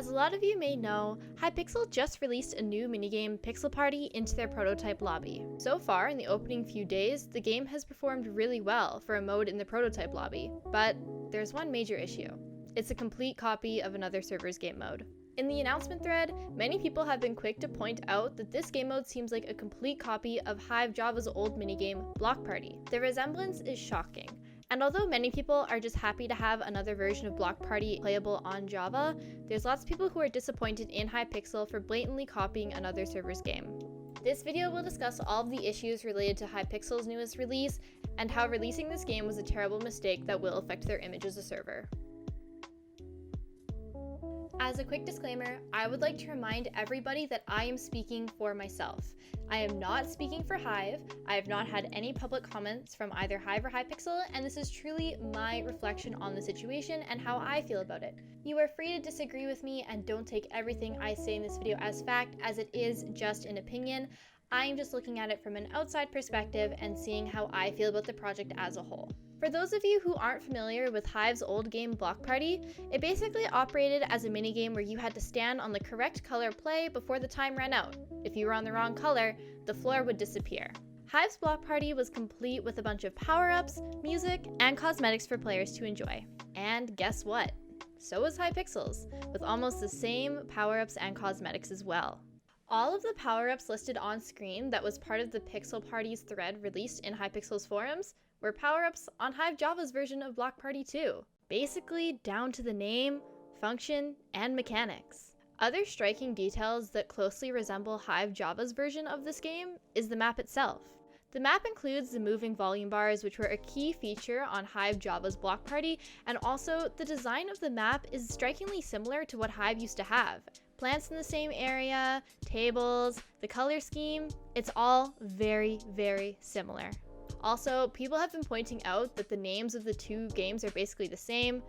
As a lot of you may know, Hypixel just released a new minigame, Pixel Party, into their prototype lobby. So far, in the opening few days, the game has performed really well for a mode in the prototype lobby, but there's one major issue. It's a complete copy of another server's game mode. In the announcement thread, many people have been quick to point out that this game mode seems like a complete copy of Hive Java's old minigame, Block Party. The resemblance is shocking. And although many people are just happy to have another version of Block Party playable on Java, there's lots of people who are disappointed in Hypixel for blatantly copying another server's game. This video will discuss all of the issues related to Hypixel's newest release, and how releasing this game was a terrible mistake that will affect their image as a server. As a quick disclaimer, I would like to remind everybody that I am speaking for myself. I am not speaking for Hive. I have not had any public comments from either Hive or Hypixel, and this is truly my reflection on the situation and how I feel about it. You are free to disagree with me and don't take everything I say in this video as fact, as it is just an opinion. I am just looking at it from an outside perspective and seeing how I feel about the project as a whole. For those of you who aren't familiar with Hive's old game Block Party, it basically operated as a minigame where you had to stand on the correct color play before the time ran out. If you were on the wrong color, the floor would disappear. Hive's Block Party was complete with a bunch of power-ups, music, and cosmetics for players to enjoy. And guess what? So was Hypixel's, with almost the same power-ups and cosmetics as well. All of the power-ups listed on screen that was part of the Pixel Party's thread released in Hypixel's forums were power-ups on Hive Java's version of Block Party 2, basically down to the name, function, and mechanics. Other striking details that closely resemble Hive Java's version of this game is the map itself. The map includes the moving volume bars, which were a key feature on Hive Java's Block Party, and also the design of the map is strikingly similar to what Hive used to have. Plants in the same area, tables, the color scheme, it's all very, very similar. Also, people have been pointing out that the names of the two games are basically the same.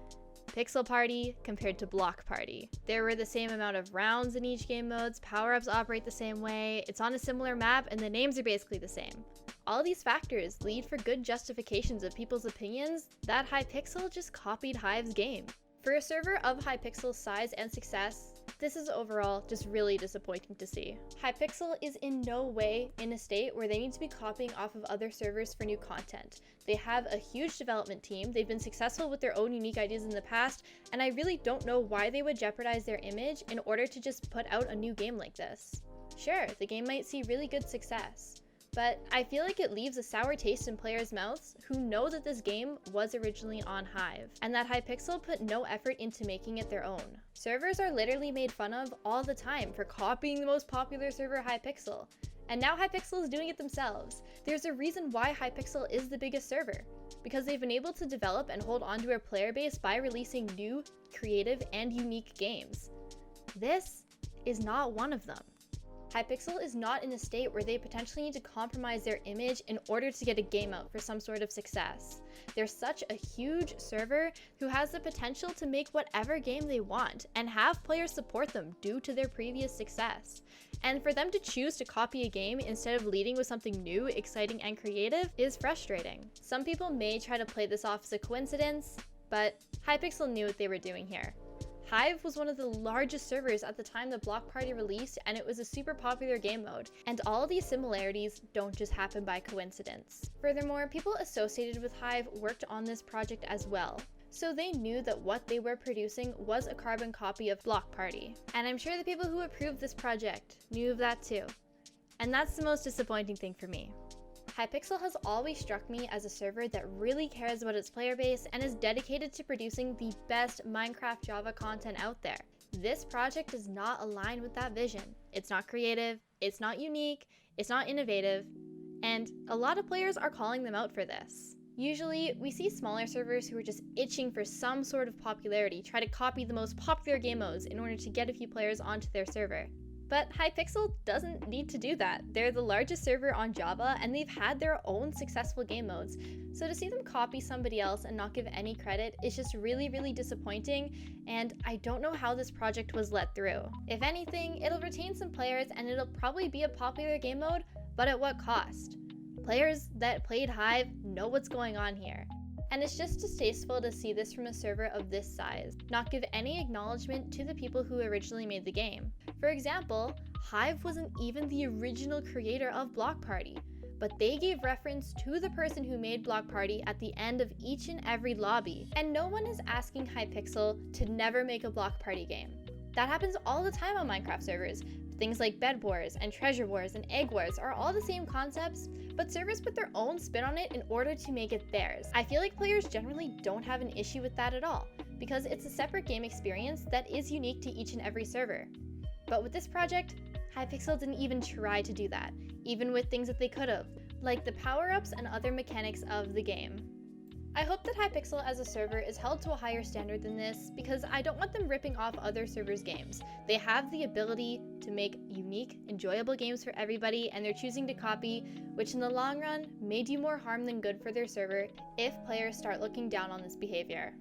Pixel Party compared to Block Party. There were the same amount of rounds in each game modes, power-ups operate the same way, it's on a similar map, and the names are basically the same. All these factors lead for good justifications of people's opinions that Hypixel just copied Hive's game. For a server of Hypixel's size and success, this is overall just really disappointing to see. Hypixel is in no way in a state where they need to be copying off of other servers for new content. They have a huge development team, they've been successful with their own unique ideas in the past, and I really don't know why they would jeopardize their image in order to just put out a new game like this. Sure, the game might see really good success, but I feel like it leaves a sour taste in players' mouths who know that this game was originally on Hive, and that Hypixel put no effort into making it their own. Servers are literally made fun of all the time for copying the most popular server, Hypixel, and now Hypixel is doing it themselves. There's a reason why Hypixel is the biggest server, because they've been able to develop and hold onto a player base by releasing new, creative, and unique games. This is not one of them. Hypixel is not in a state where they potentially need to compromise their image in order to get a game out for some sort of success. They're such a huge server who has the potential to make whatever game they want and have players support them due to their previous success. And for them to choose to copy a game instead of leading with something new, exciting, and creative is frustrating. Some people may try to play this off as a coincidence, but Hypixel knew what they were doing here. Hive was one of the largest servers at the time that Block Party released, and it was a super popular game mode, and all these similarities don't just happen by coincidence. Furthermore, people associated with Hive worked on this project as well, so they knew that what they were producing was a carbon copy of Block Party. And I'm sure the people who approved this project knew of that too. And that's the most disappointing thing for me. Hypixel has always struck me as a server that really cares about its player base and is dedicated to producing the best Minecraft Java content out there. This project does not align with that vision. It's not creative, it's not unique, it's not innovative, and a lot of players are calling them out for this. Usually, we see smaller servers who are just itching for some sort of popularity, try to copy the most popular game modes in order to get a few players onto their server. But Hypixel doesn't need to do that. They're the largest server on Java, and they've had their own successful game modes. So to see them copy somebody else and not give any credit is just really, really disappointing, and I don't know how this project was let through. If anything, it'll retain some players and it'll probably be a popular game mode, but at what cost? Players that played Hive know what's going on here. And it's just distasteful to see this from a server of this size, not give any acknowledgement to the people who originally made the game. For example, Hive wasn't even the original creator of Block Party, but they gave reference to the person who made Block Party at the end of each and every lobby. And no one is asking Hypixel to never make a Block Party game. That happens all the time on Minecraft servers. Things like Bed Wars and Treasure Wars and Egg Wars are all the same concepts, but servers put their own spin on it in order to make it theirs. I feel like players generally don't have an issue with that at all, because it's a separate game experience that is unique to each and every server. But with this project, Hypixel didn't even try to do that, even with things that they could have, like the power-ups and other mechanics of the game. I hope that Hypixel as a server is held to a higher standard than this, because I don't want them ripping off other servers' games. They have the ability to make unique, enjoyable games for everybody, and they're choosing to copy, which in the long run may do more harm than good for their server if players start looking down on this behavior.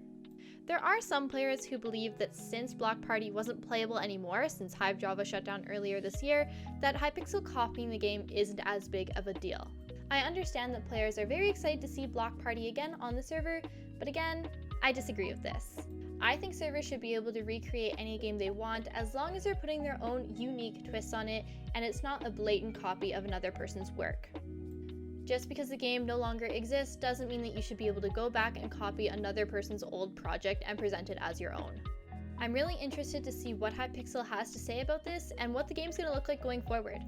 There are some players who believe that since Block Party wasn't playable anymore since Hive Java shut down earlier this year, that Hypixel copying the game isn't as big of a deal. I understand that players are very excited to see Block Party again on the server, but again, I disagree with this. I think servers should be able to recreate any game they want as long as they're putting their own unique twists on it and it's not a blatant copy of another person's work. Just because the game no longer exists doesn't mean that you should be able to go back and copy another person's old project and present it as your own. I'm really interested to see what Hypixel has to say about this and what the game's going to look like going forward.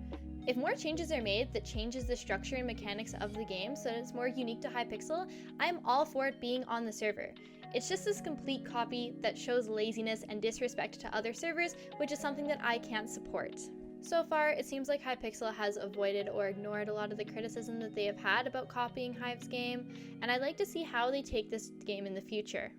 If more changes are made that changes the structure and mechanics of the game so that it's more unique to Hypixel, I am all for it being on the server. It's just this complete copy that shows laziness and disrespect to other servers, which is something that I can't support. So far, it seems like Hypixel has avoided or ignored a lot of the criticism that they have had about copying Hive's game, and I'd like to see how they take this game in the future.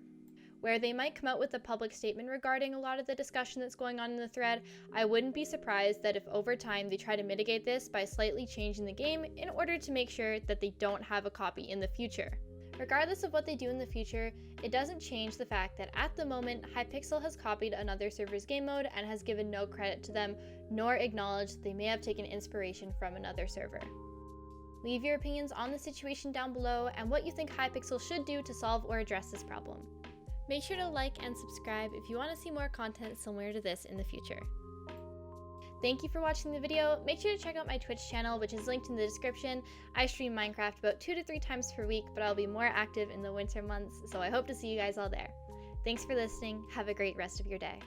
Where they might come out with a public statement regarding a lot of the discussion that's going on in the thread, I wouldn't be surprised that if over time they try to mitigate this by slightly changing the game in order to make sure that they don't have a copy in the future. Regardless of what they do in the future, it doesn't change the fact that at the moment, Hypixel has copied another server's game mode and has given no credit to them, nor acknowledged they may have taken inspiration from another server. Leave your opinions on the situation down below and what you think Hypixel should do to solve or address this problem. Make sure to like and subscribe if you want to see more content similar to this in the future. Thank you for watching the video. Make sure to check out my Twitch channel, which is linked in the description. I stream Minecraft about 2 to 3 times per week, but I'll be more active in the winter months, so I hope to see you guys all there. Thanks for listening. Have a great rest of your day.